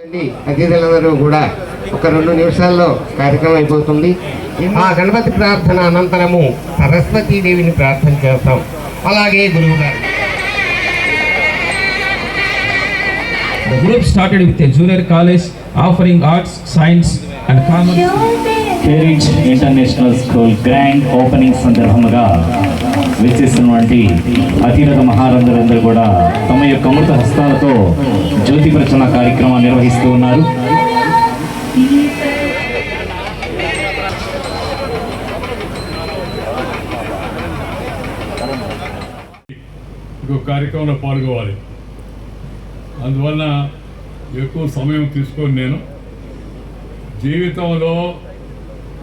అతిథులందరూ కూడా ఒక 2 నిమిషాల్లో కార్యక్రమం అయిపోతుంది. ఆ గణపతి ప్రార్థన అనంతరము సరస్వతీదేవిని ప్రార్థన చేస్తాం. అలాగే గురువు గారు. The group started with a junior college offering arts, science and commerce. Heritage International School grand opening సందర్భంగా విచ్చేసినటువంటి అతిరథ మహారంధులందరూ కూడా తమ యొక్క అమృత హస్తాలతో జ్యోతి ప్రచురణ కార్యక్రమం నిర్వహిస్తూ ఉన్నారు. ఇంకో కార్యక్రమంలో పాల్గొవాలి. అందువల్ల ఎక్కువ సమయం తీసుకొని నేను జీవితంలో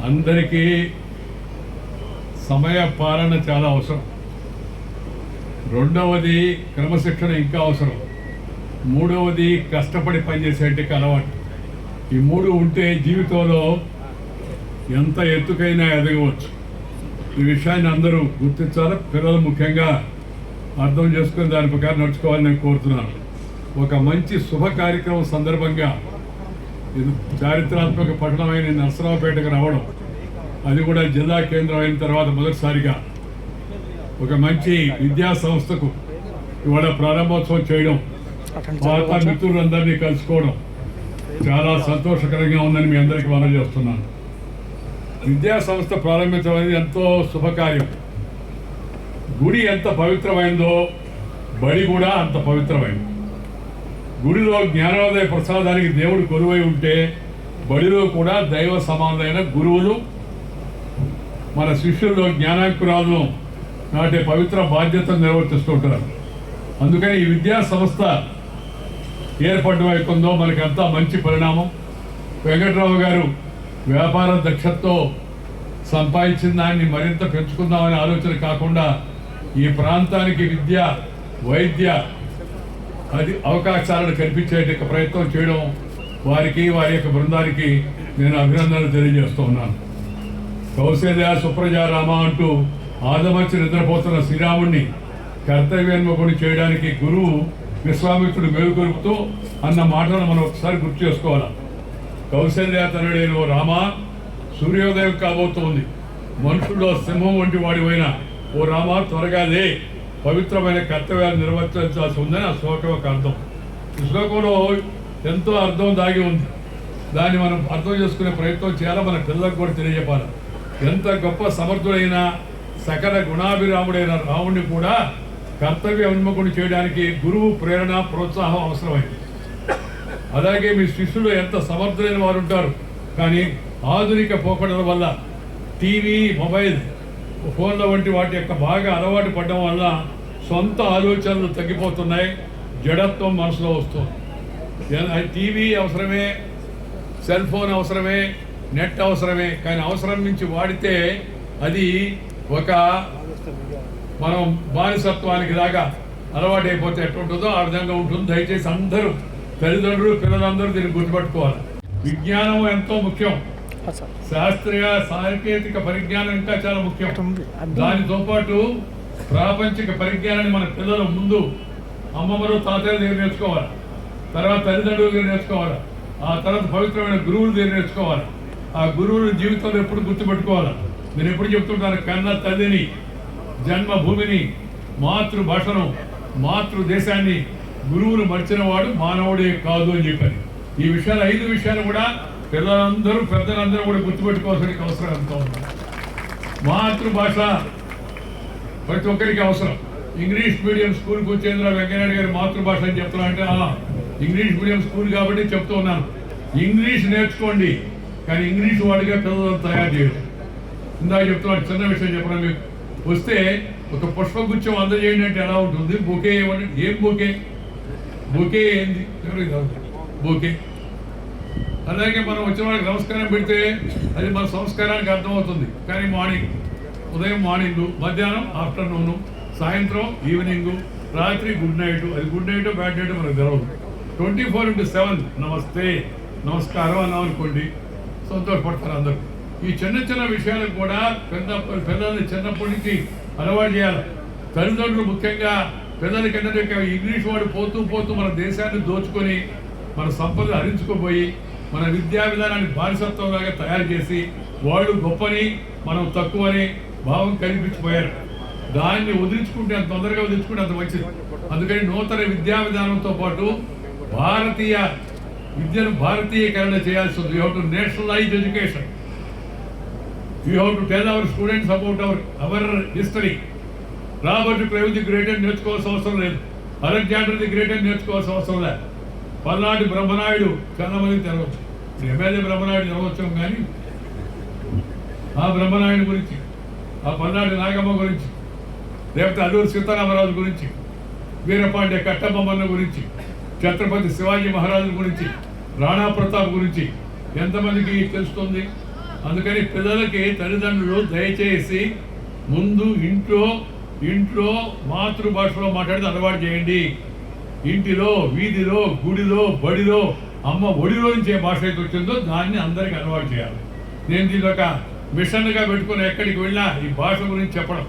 అందరికీ సమయ పాలన చాలా అవసరం. రెండవది క్రమశిక్షణ ఇంకా అవసరం. మూడవది కష్టపడి పనిచేసేటికి అలవాటు. ఈ 3 ఉంటే జీవితంలో ఎంత ఎత్తుకైనా ఎదగవచ్చు. ఈ విషయాన్ని అందరూ గుర్తించాలి. పిల్లలు ముఖ్యంగా అర్థం చేసుకుని దాని ప్రకారం నడుచుకోవాలని నేను కోరుతున్నాను. ఒక మంచి శుభ కార్యక్రమం సందర్భంగా ఇది చారిత్రాత్మక పట్టణమైన నరసరావుపేటకు రావడం, అది కూడా జిల్లా కేంద్రం అయిన తర్వాత మొదటిసారిగా ఒక మంచి విద్యా సంస్థకు ఇవాళ ప్రారంభోత్సవం చేయడం, పాత మిత్రులందరినీ కలుసుకోవడం చాలా సంతోషకరంగా ఉందని మీ అందరికీ మనవి చేస్తున్నాను. విద్యా సంస్థ ప్రారంభించడం అనేది ఎంతో శుభకార్యం. గుడి ఎంత పవిత్రమైందో బడి కూడా అంత పవిత్రమైంది. గుడిలో జ్ఞానోదయ ప్రసాదానికి దేవుడు కొలువై ఉంటే బడిలో కూడా దైవ సమానులైన గురువులు మన శిష్యుల్లో జ్ఞానాంకురాలను నాటే పవిత్ర బాధ్యతను నిర్వర్తిస్తుంటారు. అందుకని ఈ విద్యా సంస్థ ఏర్పడడం అయిపోయిందో మనకంతా మంచి పరిణామం. వెంకట్రావు గారు వ్యాపార దక్షతతో సంపాదించిన దాన్ని మరింత పెంచుకుందామనే ఆలోచన కాకుండా ఈ ప్రాంతానికి విద్య, వైద్య అవకాశాలను కల్పించే ప్రయత్నం చేయడం వారికి, వారి యొక్క బృందానికి నేను అభినందనలు తెలియజేస్తూ ఉన్నాను. కౌశల్య సుప్రజ రామ అంటూ ఆదమర్చి నిద్రపోతున్న శ్రీరాముడిని కర్తవ్యోన్ముఖుని చేయడానికి గురువు విశ్వామిత్రుడు మేలుకొలుపుతూ అన్న మాటలను మనం ఒకసారి గుర్తు చేసుకోవాలి. కౌశల్య తనడేను రామ, సూర్యోదయం కాబోతోంది, మనుషుల్లో సింహం వంటి వాడివైన ఓ రామ త్వరగాదే పవిత్రమైన కర్తవ్యాలు నిర్వర్తించాల్సి ఉందని ఆ శ్లోకం ఒక అర్థం. ఈ శ్లోకంలో ఎంతో అర్థం దాగి ఉంది. దాన్ని మనం అర్థం చేసుకునే ప్రయత్నం చేయాలి. మన పిల్లలకు కూడా తెలియజెప్పాలి. ఎంత గొప్ప సమర్థుడైన సకల గుణాభిరాముడైన రాముడిని కూడా కర్తవ్య ఉన్ముఖుని చేయడానికి గురువు ప్రేరణ, ప్రోత్సాహం అవసరమైంది. అలాగే మీ శిష్యులు ఎంత సమర్థులైన వారు ఉంటారు, కానీ ఆధునిక పోకడల వల్ల టీవీ, మొబైల్, ఫోన్ల వంటి వాటి యొక్క బాగా అలవాటు పడడం వల్ల సొంత ఆలోచనలు తగ్గిపోతున్నాయి. జడత్వం మనసులో వస్తుంది. టీవీ అవసరమే, సెల్ ఫోన్ అవసరమే, నెట్ అవసరమే, కానీ అవసరం నుంచి వాడితే అది ఒక మనం బానిసత్వానికి దాకా అలవాటు అయిపోతే ఎట్లుంటుందో ఆ విధంగా ఉంటుంది. దయచేసి అందరూ తల్లిదండ్రులు, పిల్లలందరూ దీన్ని గుర్తుపెట్టుకోవాలి. విజ్ఞానం ఎంతో ముఖ్యం. శాస్త్రీయ సాంకేతిక పరిజ్ఞానం ఇంకా చాలా ముఖ్యం. దానితో పాటు ప్రాపంచిక పరిజ్ఞానాన్ని మన పిల్లలు ముందు అమ్మమ్మలు, తాతయ్య దగ్గర నేర్చుకోవాలి. తర్వాత తల్లిదండ్రుల దగ్గర నేర్చుకోవాలి. ఆ తర్వాత పవిత్రమైన గురువుల దగ్గర నేర్చుకోవాలి. ఆ గురువుల జీవితంలో ఎప్పుడు గుర్తుపెట్టుకోవాలి. నేను ఎప్పుడు చెప్తుంటాను, కన్న తల్లిని, జన్మభూమిని, మాతృభాషను, మాతృదేశాన్ని గురువులు మర్చిన వాడు మానవుడే కాదు అని చెప్పారు. ఈ విషయాలు 5 విషయాలు కూడా పిల్లలందరూ, పెద్దలందరూ కూడా గుర్తుపెట్టుకోవాల్సిన అవసరం ఎంతో ఉంది. మాతృభాష ప్రతి ఒక్కరికి అవసరం. ఇంగ్లీష్ మీడియం స్కూల్కి వచ్చేంద్ర వెంకయ్యనాయుడు గారి మాతృభాష అని చెప్తున్నా అంటే ఇంగ్లీష్ మీడియం స్కూల్ కాబట్టి చెప్తూ ఉన్నాను. ఇంగ్లీష్ నేర్చుకోండి, కానీ ఇంగ్లీష్ వాడిగా పిల్లలను తయారు చేయడం. ఇందాక చెప్తున్నాడు, చిన్న విషయం చెప్పడం. మీకు వస్తే ఒక పుష్పగుచ్చం అందజేయండి అంటే ఎలా ఉంటుంది? బొకే ఏమంటే ఏం బొకే? బొకే ఏంది? బొకే. అలాగే మనం వచ్చిన వాళ్ళకి నమస్కారం పెడితే అది మన సంస్కారానికి అర్థమవుతుంది. కానీ ఉదయం మార్నింగు, మధ్యాహ్నం ఆఫ్టర్నూను, సాయంత్రం ఈవినింగు, రాత్రి గుడ్ నైట్. అది గుడ్ నైట్ బ్యాడ్ నైట్ మనకు తెలవదు. 24/7 నమస్తే, నమస్కారం అన్నాం అనుకోండి, సంతోషపడతారు అందరూ. ఈ చిన్న చిన్న విషయాలకు కూడా పిల్లల్ని చిన్నప్పటి నుంచి అలవాటు చేయాలి. తల్లిదండ్రులు ముఖ్యంగా పిల్లలకి ఏంటంటే ఇంగ్లీష్ వాడు పోతూ మన దేశాన్ని దోచుకొని మన సంపద హరించుకోబోయి మన విద్యా విధానాన్ని బానిసత్వంలాగా తయారు చేసి వాళ్ళు గొప్పని మనం తక్కువని భావం కల్పించిపోయారు. దాన్ని వదిలించుకుంటే అంత తొందరగా వదిలించుకుంటే అంత మంచిది. అందుకని నూతన విద్యా విధానంతో పాటు భారతీయ విద్యను భారతీయకరణ చేయాల్సి ఉంది. You have to nationalise education. You have to tell our students about our history. Robert Clive the great అని నేర్చుకోవాల్సిన అవసరం లేదు. అలెగ్జాండర్ ది గ్రేట్ అని నేర్చుకోవాల్సిన అవసరం లేదు. పల్నాటి బ్రహ్మనాయుడు చాలా మంది తెలవచ్చు. ఎమ్మెల్యే బ్రహ్మనాయుడు తెలవచ్చు, కానీ ఆ బ్రహ్మనాయుడు గురించి, ఆ పల్నాటి నాగమ్మ గురించి, లేకపోతే అల్లూరు సీతారామరాజు గురించి, వీరపాండ్య కట్టబొమ్మన్న గురించి, ఛత్రపతి శివాజీ మహారాజు గురించి, రాణా ప్రతాప్ గురించి ఎంతమందికి తెలుస్తుంది? అందుకని పిల్లలకి తల్లిదండ్రులు దయచేసి ముందు ఇంట్లో మాతృభాషలో మాట్లాడితే అలవాటు చేయండి. ఇంటిలో, వీధిలో, గుడిలో, బడిలో, అమ్మ ఒడిలో నుంచి ఏ భాష అయితే వచ్చిందో దాన్ని అందరికీ అలవాటు చేయాలి. నేను దీని ఒక మిషన్గా పెట్టుకుని ఎక్కడికి వెళ్ళినా ఈ భాష గురించి చెప్పడం.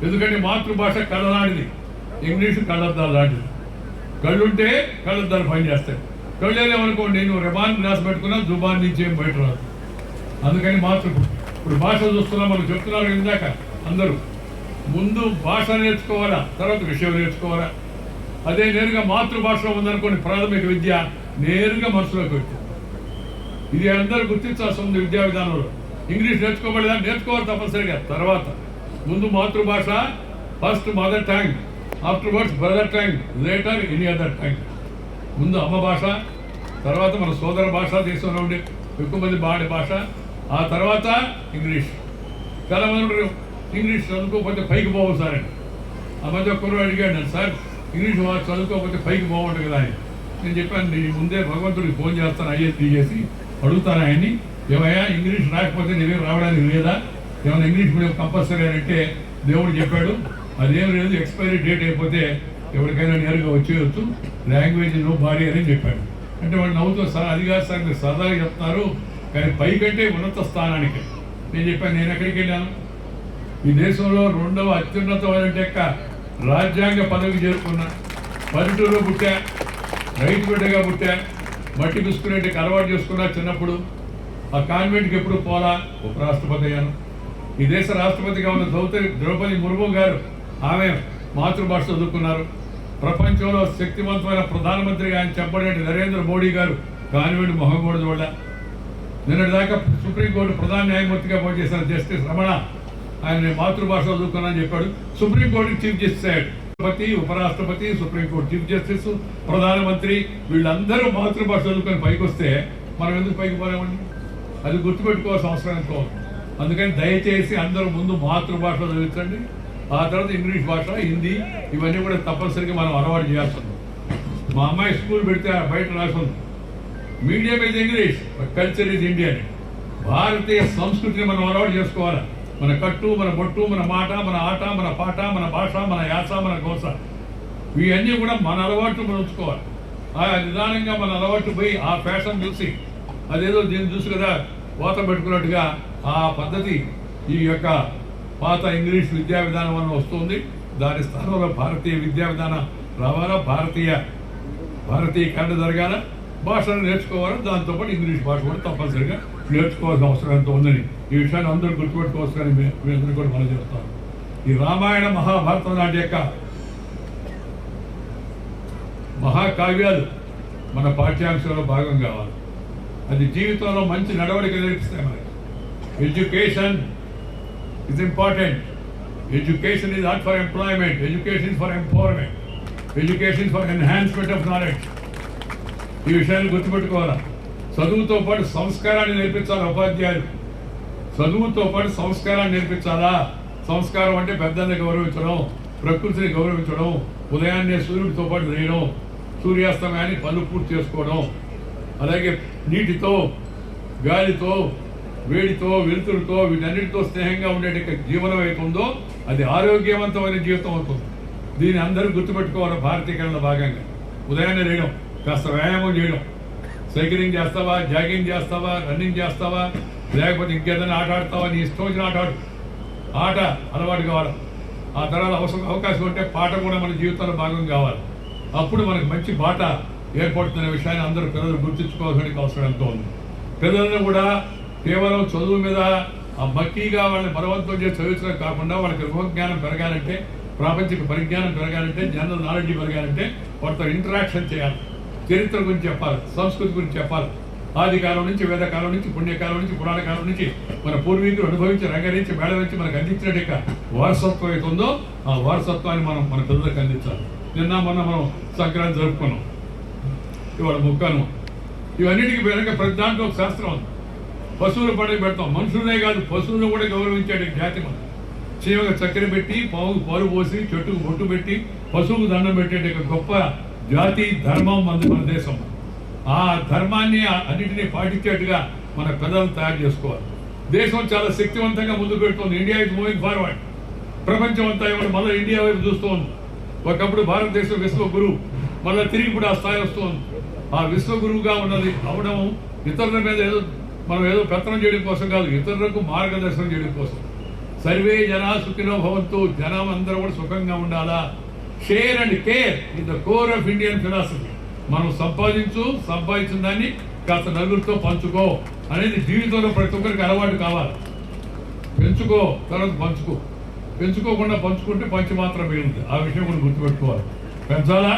ఎందుకంటే మాతృభాష కళ్ళలాంటిది, ఇంగ్లీషు కళ్ళద్దాలు లాంటిది. కళ్ళుంటే కళ్ళద్దాలు పనిచేస్తాయి. కళ్ళేమనుకోండి, నువ్వు రెబాన్ గ్లాస్ పెట్టుకున్నా జుబాన్ నుంచి ఏం బయట రాదు. అందుకని ఇప్పుడు భాష చూస్తున్నా మనం చెప్తున్నారు ఇందాక అందరూ ముందు భాష నేర్చుకోవాలా, తర్వాత విషయం నేర్చుకోవాలా. అదే నేరుగా మాతృభాషలో ఉందనుకోండి ప్రాథమిక విద్య నేరుగా మనసులోకి వచ్చింది. ఇది అందరూ గుర్తించాల్సి ఉంది విద్యా విధానంలో. ఇంగ్లీష్ నేర్చుకోబడేదా? నేర్చుకోవాలి తప్పనిసరిగా. తర్వాత ముందు మాతృభాష, first mother tongue, afterwards brother tongue, later any other tongue. ముందు అమ్మ భాష, తర్వాత మన సోదర భాష, దేశంలో ఉండే ఎక్కువ మంది వాడే భాష, ఆ తర్వాత ఇంగ్లీష్. చాలా మంది ఇంగ్లీష్ చదువుకోకపోతే పైకి పోవు సార్ అని. ఆ మధ్య ఒక్కరు అడిగాడు నన్ను, సార్ ఇంగ్లీష్ చదువుకోకపోతే పైకి పోవంటుంది కదా అని. నేను చెప్పాను, నీ ముందే భగవంతుడికి ఫోన్ చేస్తాను, ఐఎస్టీ చేసి అడుగుతాను ఆయన్ని, ఏమయ్యా ఇంగ్లీష్ రాకపోతే నీవే రావడానికి లేదా, ఏమైనా ఇంగ్లీష్ మీడియం కంపల్సరీ అని అంటే దేవుడు చెప్పాడు అదేం లేదు, ఎక్స్పైరీ డేట్ అయిపోతే ఎవరికైనా నేరుగా వచ్చేయచ్చు, లాంగ్వేజ్ నో బాడీ అని చెప్పాడు. అంటే వాడు నవ్వుతూ, సార్ అది కాదు సార్, మీరు సరదాగా చెప్తున్నారు, కానీ పైకంటే ఉన్నత స్థానానికి. నేను చెప్పాను, నేను ఎక్కడికి వెళ్ళాను? ఈ దేశంలో 2వ అత్యున్నతమైన రాజ్యాంగ పదవికి చేరుకున్నా, పల్లెటూరులో పుట్టా, రైతు బిడ్డగా పుట్టా, మట్టి పిసుకునేటికి అలవాటు చేసుకున్నా చిన్నప్పుడు. ఆ కాన్వెంట్కి ఎప్పుడు పోలా, ఉపరాష్ట్రపతి అయ్యాను. ఈ దేశ రాష్ట్రపతిగా ఉన్న ద్రౌపది ముర్ము గారు ఆమె మాతృభాష చదువుకున్నారు. ప్రపంచంలో శక్తివంతమైన ప్రధానమంత్రిగా ఆయన చెప్పబడే నరేంద్ర మోడీ గారు కాన్వెంట్ మొహం కూడా చూడ. నిన్నటిదాకా సుప్రీంకోర్టు ప్రధాన న్యాయమూర్తిగా పనిచేసిన జస్టిస్ రమణ ఆయన మాతృభాష చదువుకున్నానని చెప్పాడు. సుప్రీంకోర్టుకి చీఫ్ జస్టిస్ అయ్యాడు. రాష్ట్రపతి, ఉపరాష్ట్రపతి, సుప్రీంకోర్టు చీఫ్ జస్టిస్, ప్రధానమంత్రి వీళ్ళందరూ మాతృభాష చదువుకొని పైకి వస్తే మనం ఎందుకు పైకి పోలేమండి? అది గుర్తుపెట్టుకోవాల్సిన అవసరం ఎంతో. అందుకని దయచేసి అందరూ ముందు మాతృభాష చదివించండి, ఆ తర్వాత ఇంగ్లీష్ భాష, హిందీ ఇవన్నీ కూడా తప్పనిసరిగా మనం అలవాటు చేయాల్సి ఉంది. మా అమ్మాయి స్కూల్ పెడితే బయట రాసింది, medium is English, culture is Indian. భారతీయ సంస్కృతిని మనం అలవాటు చేసుకోవాలి. మన కట్టు, మన బొట్టు, మన మాట, మన ఆట, మన పాట, మన భాష, మన యాస, మన గోస, ఇవన్నీ కూడా మన అలవాట్లు మనం ఉంచుకోవాలి. ఆ నిదానంగా మన అలవాట్లు పోయి ఆ ఫ్యాషన్ చూసి అదేదో దీన్ని చూసి కదా కోత పెట్టుకున్నట్టుగా ఆ పద్ధతి ఈ యొక్క పాత ఇంగ్లీష్ విద్యా విధానం వల్ల వస్తుంది. దాని స్థానంలో భారతీయ విద్యా విధానం రావాలా, భారతీయకరణ జరగాల, భాషను నేర్చుకోవాలి. దాంతోపాటు ఇంగ్లీష్ భాష కూడా తప్పనిసరిగా నేర్చుకోవాల్సిన అవసరం ఎంతో ఉందని ఈ విషయాన్ని అందరూ గుర్తుపెట్టుకోవచ్చని మీ అందరూ కూడా మనం చెప్తాను. ఈ రామాయణ మహాభారతం లాంటి యొక్క మహాకావ్యాలు మన పాఠ్యాంశంలో భాగం కావాలి. అది జీవితంలో మంచి నడవడిక నేర్పిస్తాయి మనకి. Education is important. Education is not for employment. Education is for empowerment. Education is for enhancement of knowledge. ఈ విషయాన్ని గుర్తుపెట్టుకోవాలా. చదువుతో పాటు సంస్కారాన్ని నేర్పించాలి ఉపాధ్యాయులు. చదువుతో పాటు సంస్కారాన్ని నేర్పించాలా. సంస్కారం అంటే పెద్దల్ని గౌరవించడం, ప్రకృతిని గౌరవించడం, ఉదయాన్నే సూర్యుడితో పాటు వేయడం, సూర్యాస్తమయాన్ని పనులు పూర్తి చేసుకోవడం, అలాగే నీటితో, గాలితో, వేడితో, వెలుతురుతో, వీటన్నిటితో స్నేహంగా ఉండే జీవనం అవుతుందో అది ఆరోగ్యవంతమైన జీవితం అవుతుంది. దీన్ని అందరూ గుర్తుపెట్టుకోవాలి. భారతీకరణ భాగంగా ఉదయాన్నే వేయడం, కాస్త వ్యాయామం చేయడం, సైక్లింగ్ చేస్తావా, జాగింగ్ చేస్తావా, రన్నింగ్ చేస్తావా, లేకపోతే ఇంకేదైనా ఆట ఆడతావా, నీ ఇష్టం వచ్చిన ఆట అలవాటు కావాలి. ఆ తర్వాత అవకాశం ఉంటే పాట కూడా మన జీవితంలో భాగం కావాలి. అప్పుడు మనకు మంచి బాట ఏర్పడుతున్న విషయాన్ని అందరూ పిల్లలు గుర్తించుకోవాల్సిన అవసరం ఎంతో ఉంది. పిల్లలను కూడా కేవలం చదువు మీద ఆ మక్కీగా వాళ్ళని బలవంతం చేసి చదివించడం కాకుండా వాళ్ళకి గృహజ్ఞానం పెరగాలంటే, ప్రాపంచిక పరిజ్ఞానం పెరగాలంటే, జనరల్ నాలెడ్జ్ పెరగాలంటే వాళ్ళతో ఇంటరాక్షన్ చేయాలి. చరిత్ర గురించి చెప్పాలి, సంస్కృతి గురించి చెప్పాలి. ఆది కాలం నుంచి, వేదకాలం నుంచి, పుణ్యకాలం నుంచి, పురాణ కాలం నుంచి మన పూర్వీకులు అనుభవించి రంగరించి మేళ నుంచి మనకు అందించినట్టు వారసత్వం అయితే ఉందో ఆ వారసత్వాన్ని మనం మన పిల్లలకు అందించాలి. నిన్న మొన్న మనం సంక్రాంతి జరుపుకున్నాం, ఇవాళ ముక్కను. ఇవన్నిటికీ వెనక ప్రతి దాంట్లో ఒక శాస్త్రం ఉంది. పశువులు పండుగ పెడతాం, మనుషులనే కాదు పశువులను కూడా గౌరవించాడు జాతి మనం. చీమకు చక్కెర పెట్టి, పావుకు పాలు పోసి, చెట్టుకు బొట్టు పెట్టి, పశువుకు దండం పెట్టే గొప్ప జాతి ధర్మం మన దేశం. ఆ ధర్మాన్ని అన్నింటినీ పాటించేట్టుగా మన పిల్లలను తయారు చేసుకోవాలి. దేశం చాలా శక్తివంతంగా ముందుకు పెడుతుంది. India is moving forward. ప్రపంచం అంతా ఇవాళ మళ్ళీ ఇండియా వైపు చూస్తోంది. ఒకప్పుడు భారతదేశం విశ్వగురువు, మళ్ళీ తిరిగి ఇప్పుడు ఆ స్థాయి వస్తుంది. ఆ విశ్వగురువుగా ఉన్నది అవడం ఇతరుల మీద మనం ఏదో పెత్తనం చేయడం కోసం కాదు, ఇతరులకు మార్గదర్శనం చేయడం కోసం. సర్వే జనా సుఖినో భవంతు, జనం అందరూ కూడా సుఖంగా ఉండాలా. Share and care is the core of Indian philosophy. మనం సంపాదించిన దాన్ని కాస్త నలుగురితో పంచుకో అనేది జీవితంలో ప్రతి ఒక్కరికి అలవాటు కావాలి. పెంచుకో, తర్వాత పంచుకో. పెంచుకోకుండా పంచుకుంటే పంచి మాత్రం మిగిలింది. ఆ విషయం కూడా గుర్తుపెట్టుకోవాలి. పెంచాలా,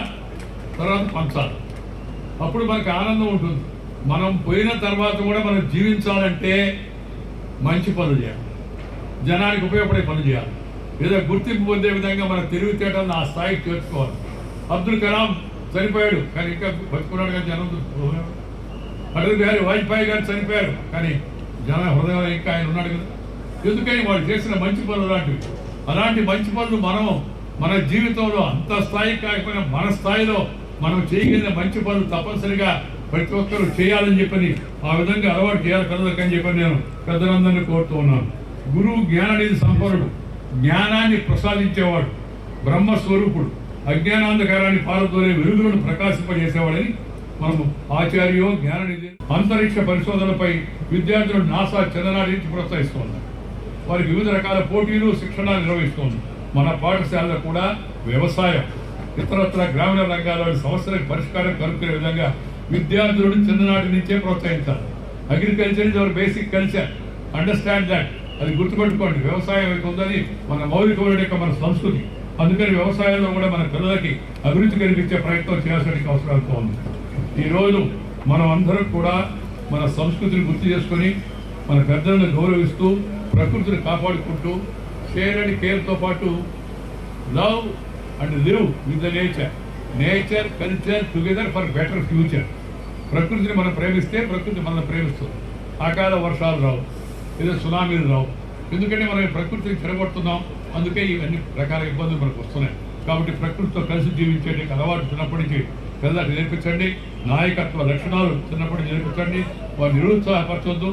తర్వాత పంచాలి. అప్పుడు మనకు ఆనందం ఉంటుంది. మనం పోయిన తర్వాత కూడా మనం జీవించాలంటే మంచి పనులు చేయాలి, జనానికి ఉపయోగపడే పనులు చేయాలి. ఏదో గుర్తింపు పొందే విధంగా మన తెలివితేటలను ఆ స్థాయికి చేర్చుకోవాలి. అబ్దుల్ కలాం చనిపోయాడు కానీ ఇంకా బతుకున్నాడు, కానీ జనం అటల్ బిహారీ వాజ్పేయి గారు చనిపోయారు కానీ జన హృదయంలో ఇంకా ఆయన ఉన్నాడు కదా. ఎందుకని వాళ్ళు చేసిన మంచి పనులు అలాంటివి. అలాంటి మంచి పనులు మనం మన జీవితంలో అంత స్థాయికి కాకపోయినా మన స్థాయిలో మనం చేయగలిగిన మంచి పనులు తప్పనిసరిగా ప్రతి ఒక్కరు చేయాలని చెప్పని ఆ విధంగా అలవాటు చేయాలి పిల్లలకి అని చెప్పని నేను పెద్దలందరినీ కోరుతూ ఉన్నాను. గురువు జ్ఞాననిధి సంపన్నుడు, జ్ఞానాన్ని ప్రసాదించేవాడు, బ్రహ్మస్వరూపుడు, అజ్ఞానాంధకారాన్ని పారదోలే వెలుగులను ప్రకాశింపజేసేవాడని మనము ఆచార్యో జ్ఞాననిధి. అంతరిక్ష పరిశోధనలపై విద్యార్థులను నాసా చిన్ననాటి నుంచి ప్రోత్సహిస్తోంది. వారికి వివిధ రకాల పోటీలు, శిక్షణ నిర్వహిస్తోంది. మన పాఠశాలలో కూడా వ్యవసాయం, ఇతరత్ర గ్రామీణ రంగాల్లోని సమస్యలకు పరిష్కారం కనుక్కునే విధంగా విద్యార్థులను చిన్ననాటి నుంచే ప్రోత్సహించాలి. Agriculture is our basic culture, understand that. అది గుర్తుపెట్టుకోండి. వ్యవసాయం అయితే ఉందని మన మౌలికమైన యొక్క మన సంస్కృతి. అందుకని వ్యవసాయంలో కూడా మన పిల్లలకి అభివృద్ధి కల్పించే ప్రయత్నం చేయాల్సిన అవసరం ఉంది. ఈరోజు మనం అందరం కూడా మన సంస్కృతిని గుర్తు చేసుకొని మన పెద్దలను గౌరవిస్తూ ప్రకృతిని కాపాడుకుంటూ షేర్ అండ్ కేర్తో పాటు love and live with the nature culture together for better future. ప్రకృతిని మనం ప్రేమిస్తే ప్రకృతి మనల్ని ప్రేమిస్తుంది. అకాల వర్షాలు రావు, ఏదో సునామీలు రావు. ఎందుకంటే మనం ప్రకృతిని చెడగొడుతున్నాం. అందుకే ఇవన్నీ రకాల ఇబ్బందులు మనకు వస్తున్నాయి. కాబట్టి ప్రకృతితో కలిసి జీవించే అలవాటు చిన్నప్పటి నుంచి పిల్లలకు నేర్పించండి. నాయకత్వ లక్షణాలు చిన్నప్పటి నుంచి నేర్పించండి. వారిని నిరుత్సాహపరచొద్దు,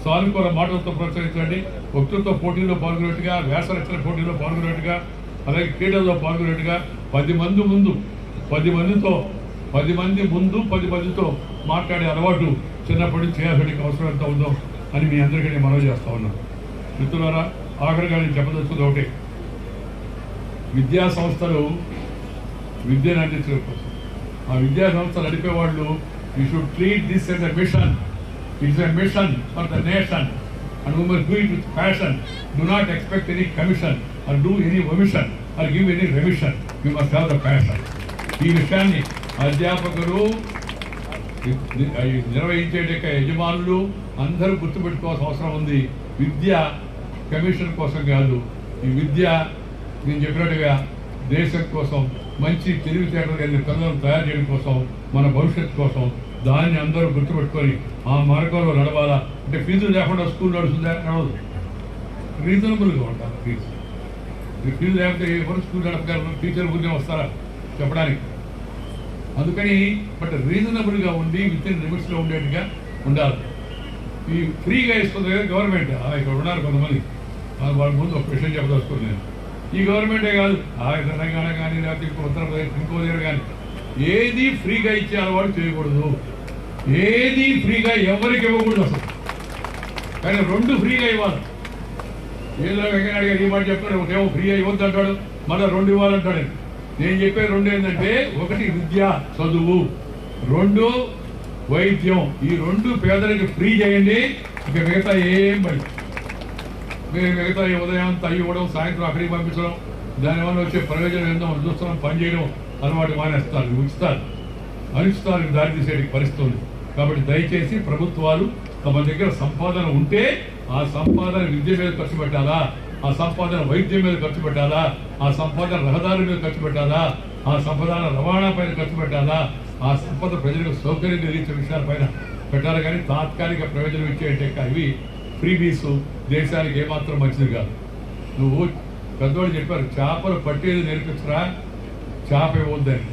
సానుకూల మాటలతో ప్రోత్సహించండి. వక్తృత్వ పోటీల్లో పాల్గొనేట్టుగా, వ్యాసరచన పోటీల్లో పాల్గొనేట్టుగా, అలాగే క్రీడల్లో పాల్గొనేట్టుగా 10 మంది ముందు 10 మందితో మాట్లాడే అలవాటు చిన్నప్పటి నుంచి చేయాల్సిన అవసరం ఎంత ఉందో అని మీ అందరికీ నేను మనవి చేస్తా ఉన్నాను. మిత్రులారా, ఆఖరిగా నేను చెప్పదలుచుకుంది ఒకటే, విద్యా సంస్థలు విద్యను అందించడం కోసం, ఆ విద్యా సంస్థలు నడిపేవాళ్ళు you should treat this as a mission. It's a mission for the nation and we must do it with passion. Do not expect any commission or do any omission or give any remission. You must have the passion. ఈ విషయాన్ని అధ్యాపకులు, నిర్వహించే యజమానులు అందరూ గుర్తుపెట్టుకోవాల్సిన అవసరం ఉంది. విద్య commission కోసం కాదు. ఈ విద్య నేను చెప్పినట్టుగా దేశం కోసం, మంచి తెలివితేటలు కలిగిన పిల్లలను తయారు చేయడం కోసం, మన భవిష్యత్తు కోసం. దాన్ని అందరూ గుర్తుపెట్టుకొని ఆ మార్గంలో నడవాలా. అంటే ఫీజులు లేకుండా స్కూల్ నడుస్తుందా? నడవదు. రీజనబుల్గా ఉంటారు ఫీజు లేకపోతే ఎవరు స్కూల్ నడపగలరు? టీచర్ ఊరికే వస్తారా చెప్పడానికి? అందుకని బట్ రీజనబుల్గా ఉండి విత్ ఇన్ లిమిట్స్లో ఉండేట్టుగా ఉండాలి. ఈ ఫ్రీగా ఇస్తుంది గవర్నమెంట్. ఇక్కడ ఉన్నారు కొంతమంది, వాళ్ళ ముందు ఒక విషయం చెప్పదలుచుకోండి నేను. ఈ గవర్నమెంటే కాదు, తెలంగాణ కానీ లేకపోతే ఉత్తరప్రదేశ్ ఇంకో దగ్గర కానీ ఏది ఫ్రీగా ఇచ్చే అలవాటు చేయకూడదు. ఏది ఫ్రీగా ఎవరికి ఇవ్వకూడదు అసలు. కానీ 2 ఫ్రీగా ఇవ్వాలి. ఏదో వెంకయ్య గారు ఈ మాట చెప్తాడు, ఒకటేమో ఫ్రీగా ఇవ్వద్దు అంటాడు, మళ్ళీ 2 ఇవ్వాలంటాడు. నేను చెప్పే 2 ఏంటంటే, ఒకటి విద్య, చదువు. రెండు వైద్యం. ఈ రెండు పేదలకు ఫ్రీ చేయండి, ఇక మిగతా ఏం పని. మీరు మిగతా ఉదయం అంతా ఇవ్వడం, సాయంత్రం అక్కడికి పంపించడం, దానివల్ల వచ్చే ప్రయోజనం ఏందో మనం చూస్తున్నాం. పని చేయడం అలవాటు మానేస్తారు, అనిస్తానికి దారి తీసే పరిస్థితి ఉంది. కాబట్టి దయచేసి ప్రభుత్వాలు తమ దగ్గర సంపాదన ఉంటే ఆ సంపాదన విద్య మీద ఖర్చు పెట్టాలా, ఆ సంపాదన వైద్యం మీద ఖర్చు పెట్టాలా, ఆ సంపాదన రహదారి మీద ఖర్చు పెట్టాలా, ఆ సంపాదన రవాణా పైన ఖర్చు పెట్టాలా, ఆ సంపద ప్రజలకు సౌకర్యం కలిగించే విషయాలపైన పెట్టాలి. కానీ తాత్కాలిక ప్రయోజనం ఇచ్చేటే ఇవి ఫ్రీబీస్ దేశానికి ఏమాత్రం మంచిది కాదు. నువ్వు పెద్దవాళ్ళు చెప్పారు, చేపలు పట్టేది నేర్పించరా, చేప ఇవ్వద్దని.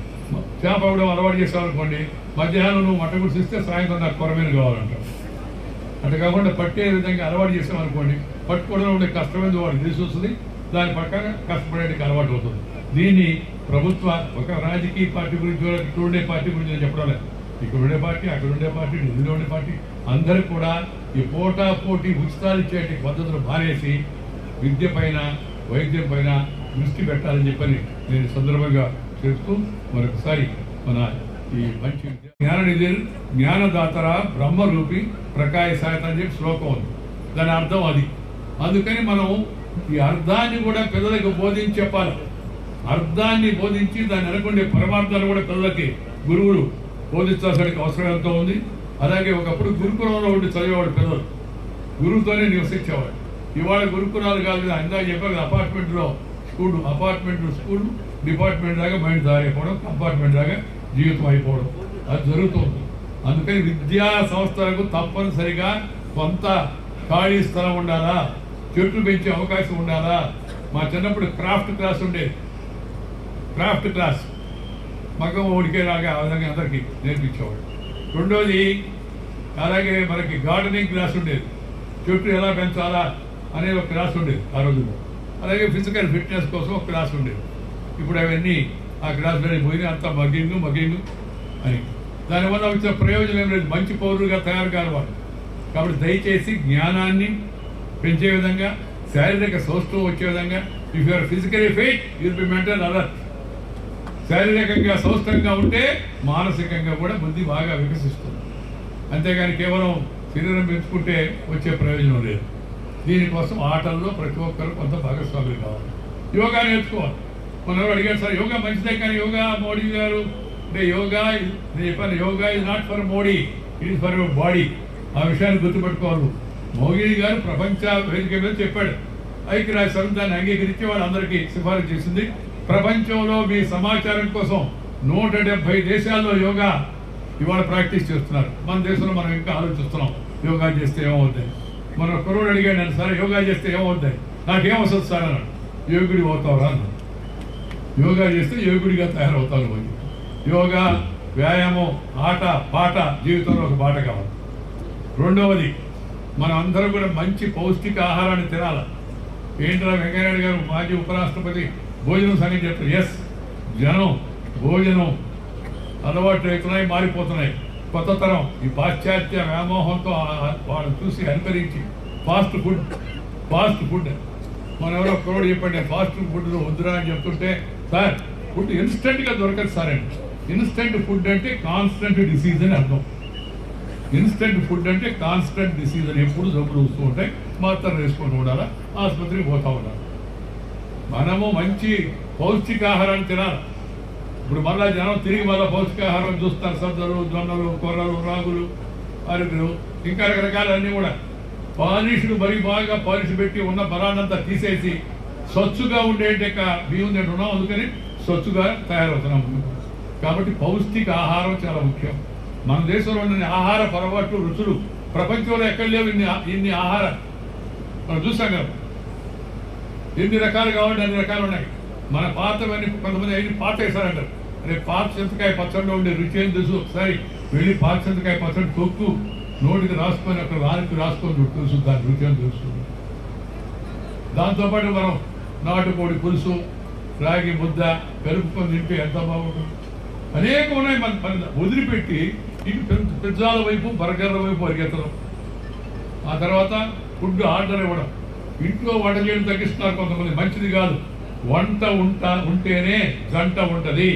చేప ఇవ్వడం అలవాటు చేసావనుకోండి, మధ్యాహ్నం నువ్వు మట్ట గుడిసిస్తే సాయంత్రం నాకు కొరమీన కావాలంటావు. అటు కాకుండా పట్టే విధంగా అలవాటు చేసామనుకోండి, పట్టుకోవడం ఉండే కష్టమైంది వాడికి తెలిసి వస్తుంది, దాని ప్రకారం కష్టపడేటికి అలవాటు అవుతుంది. దీన్ని ప్రభుత్వ ఒక రాజకీయ పార్టీ గురించి ఇక్కడ ఉండే పార్టీ గురించి నేను చెప్పడం లేదు. ఇక్కడ ఉండే పార్టీ, అక్కడ ఉండే పార్టీ, ఢిల్లీలో ఉండే పార్టీ అందరూ కూడా ఈ పోటా పోటీ ఉచితాలు ఇచ్చేటి పద్ధతులు మానేసి విద్య పైన, వైద్యం పైన దృష్టి పెట్టాలని చెప్పని నేను సందర్భంగా చెప్తూ మరొకసారి మన ఈ మంచి జ్ఞాననిధి జ్ఞానదాతర బ్రహ్మరూపి ప్రకాశ అని చెప్పి శ్లోకం ఉంది. దాని అర్థం అది. అందుకని మనం ఈ అర్థాన్ని కూడా పిల్లలకు బోధించి చెప్పాలి. అర్థాన్ని బోధించి దాన్ని అనుకునే పరమార్థాన్ని కూడా పిల్లలకి గురువులు బోధించాల్సిన అవసరం ఎంతో ఉంది. అలాగే ఒకప్పుడు గురుకులంలో ఉండి చదివేవాడు పిల్లలు, గురువుతోనే నివసించేవాడు. ఇవాళ గురుకులాలు కాదు, ఇందాక చెప్పారు అపార్ట్మెంట్లో స్కూల్ డిపార్ట్మెంట్ దాకా మైండ్ దారైపోవడం, కంపార్ట్మెంట్ దాకా జీవితం అయిపోవడం అది జరుగుతుంది. అందుకని విద్యా సంస్థలకు తప్పనిసరిగా కొంత ఖాళీ స్థలం ఉండాలా, చెట్లు పెంచే అవకాశం ఉండాలా. మా చిన్నప్పుడు క్రాఫ్ట్ క్లాస్ ఉండేది. క్రాఫ్ట్ క్లాస్ మగ్గం ఉడికేలాగా ఆ విధంగా అందరికీ నేర్పించేవాడు. రెండోది అలాగే మనకి గార్డెనింగ్ క్లాస్ ఉండేది, చెట్లు ఎలా పెంచాలా అనేది ఒక క్లాస్ ఉండేది ఆ రోజుల్లో. అలాగే ఫిజికల్ ఫిట్నెస్ కోసం ఒక క్లాస్ ఉండేది. ఇప్పుడు అవన్నీ ఆ క్లాసులని పోయినా అంతా మగ్గింగ్ అని. దానివల్ల వచ్చిన ప్రయోజనం ఏం లేదు, మంచి పౌరులుగా తయారు కావాలి. కాబట్టి దయచేసి జ్ఞానాన్ని పెంచే విధంగా, శారీరక సౌష్ఠవం వచ్చే విధంగా, if you're physically fit you'll be mental alert. శారీరకంగా సౌష్ఠంగా ఉంటే మానసికంగా కూడా బుద్ధి బాగా వికసిస్తుంది. అంతేగాని కేవలం శరీరం పెంచుకుంటే వచ్చే ప్రయోజనం లేదు. దీనికోసం ఆటల్లో ప్రతి ఒక్కరు కొంత భాగస్వాములు కావాలి. యోగా నేర్చుకోవాలి. మనం అడిగారు సార్ యోగా మంచిదే, కానీ యోగా మోడీ గారు అంటే యోగా నేను చెప్పాను, yoga is not for Modi, it is for your body. ఆ విషయాన్ని గుర్తుపెట్టుకోవాలి. మోదీ గారు ప్రపంచ వేదిక మీద చెప్పాడు, ఐక్యరాజ్య సమితి దాన్ని అంగీకరించి వాళ్ళందరికీ సిఫారసు చేసింది. ప్రపంచంలో మీ సమాచారం కోసం 170 దేశాల్లో యోగా ఇవాళ ప్రాక్టీస్ చేస్తున్నారు. మన దేశంలో మనం ఇంకా ఆలోచిస్తున్నాం యోగా చేస్తే ఏమవుతాయి. మన కుర్రోడు అడిగాడు నన్ను, సార్ యోగా చేస్తే ఏమవుతాయి, నాకేమొస్తుంది సార్ అన్నాడు. యోగుడి అవుతావురా అన్నాడు. యోగా చేస్తే యోగుడిగా తయారవుతాను పోయి. యోగా, వ్యాయామం, ఆట పాట జీవితంలో ఒక బాట కావాలి. రెండవది మనం అందరం కూడా మంచి పౌష్టిక ఆహారాన్ని తినాలి. ఏంట్రా వెంకయ్యనాయుడు గారు మాజీ ఉపరాష్ట్రపతి భోజనం సంగతి చెప్తారు. ఎస్, జనం భోజనం అలవాట్లు అవుతున్నాయి, మారిపోతున్నాయి. కొత్త తరం ఈ పాశ్చాత్య వ్యామోహంతో వాళ్ళు చూసి అనుకరించి ఫాస్ట్ ఫుడ్ మనం ఎవరో కురోడు చెప్పండి ఫాస్ట్ ఫుడ్ వద్దురా అని చెప్తుంటే, సార్ ఫుడ్ ఇన్స్టెంట్గా దొరకదు సార్ అండి. ఇన్స్టెంట్ ఫుడ్ అంటే కాన్స్టెంట్ డిసీజ్ అని అర్థం. ఇన్స్టెంట్ ఫుడ్ అంటే కాన్స్టెంట్ డిసీజ్ అని, ఎప్పుడు జబ్బులు వస్తూ ఉంటాయి, మాత్రం వేసుకొని ఉండాలా, ఆసుపత్రికి పోతూ ఉండాలి. మనము మంచి పౌష్టికాహారాన్ని తినాలి. ఇప్పుడు మళ్ళా జనం తిరిగి మళ్ళీ పౌష్టికాహారం చూస్తారు. సద్దలు, జొన్నలు, కొర్రలు, రాగులు, అరుగులు, ఇంకా రకరకాలు అన్నీ కూడా పాలిష్డ్, మరి బాగా పాలిష్ పెట్టి ఉన్న బలాన్నంతా తీసేసి స్వచ్ఛగా ఉండేట బియ్యం తింటున్నాం. అందుకని స్వచ్ఛగా తయారవుతున్నాం. కాబట్టి పౌష్టిక ఆహారం చాలా ముఖ్యం. మన దేశంలో ఉన్న ఆహార పొరపాట్లు, రుచులు ప్రపంచంలో ఎక్కడ లేవు. ఇన్ని ఆహార మనం చూసాం కదా, ఎన్ని రకాలు కావాలంటే అన్ని రకాలు ఉన్నాయి. మన పాతవన్నీ కొంతమంది అయిన పాత వేసారంటారు. రేపు పాత చింతకాయ పచ్చడిలో ఉండే రుచి ఏం తెలుసు. ఒకసారి వెళ్ళి పాత చింతకాయ పచ్చడి తొక్కు నోటికి రాసుకొని అక్కడ రానికి రాసుకొని తెలుసు, దాని రుచి అని తెలుస్తుంది. దాంతోపాటు మనం నాటుకోడి పులుసు, రాగి ముద్ద కలుపుకొని తింటే ఎంత బాగుంటుంది. అనేక ఉన్నాయి. మన వదిలిపెట్టి ఇటు పిజ్జాల వైపు, బర్గర్ల వైపు పరిగెత్తడం. ఆ తర్వాత ఫుడ్ ఆర్డర్ ఇవ్వడం. ఇంట్లో వంట చేయడం తగ్గిస్తున్నారు కొంతమంది. మంచిది కాదు. వంట ఉంటేనే జంట ఉంటుంది.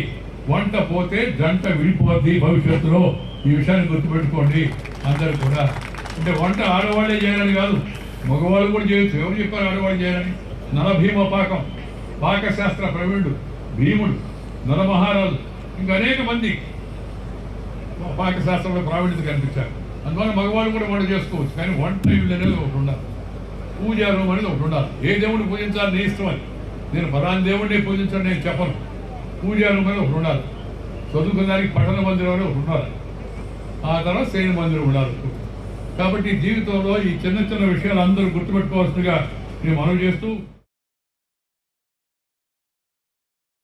వంట పోతే జంట విడిపోద్ది భవిష్యత్తులో. ఈ విషయాన్ని గుర్తుపెట్టుకోండి అందరూ కూడా. అంటే వంట ఆడవాళ్ళే చేయాలని కాదు, మగవాళ్ళు కూడా చేయొచ్చు. ఎవరు చెప్పారు ఆడవాళ్ళు చేయాలని? నలభీమ పాకం, పాకశాస్త్ర ప్రవీణుడు భీముడు, నలమహారాజు, ఇంకా అనేక మంది పాకశాస్త్రంలో ప్రావీణ్యత కనిపించారు. అందువల్ల మగవాళ్ళు కూడా వంట చేసుకోవచ్చు. కానీ వంట ఇల్లు అనేది ఒకటి ఉండాలి, పూజా రూమ్ అనేది ఒకటి ఉండాలి. ఏ దేవుడిని పూజించాలి నీ ఇష్టం అని. నేను పరాని దేవుడిని పూజించాలని నేను చెప్పను. పూజా రూమ్ అనేది ఒకటి ఉండాలి. చదువుకునేదానికి పట్టణ మందిరం అనేది ఒకటి ఉండాలి. ఆ తర్వాత శయన మందిరం ఉండాలి. కాబట్టి జీవితంలో ఈ చిన్న చిన్న విషయాలు అందరూ గుర్తుపెట్టుకోవాల్సిందిగా నేను మనవి చేస్తూ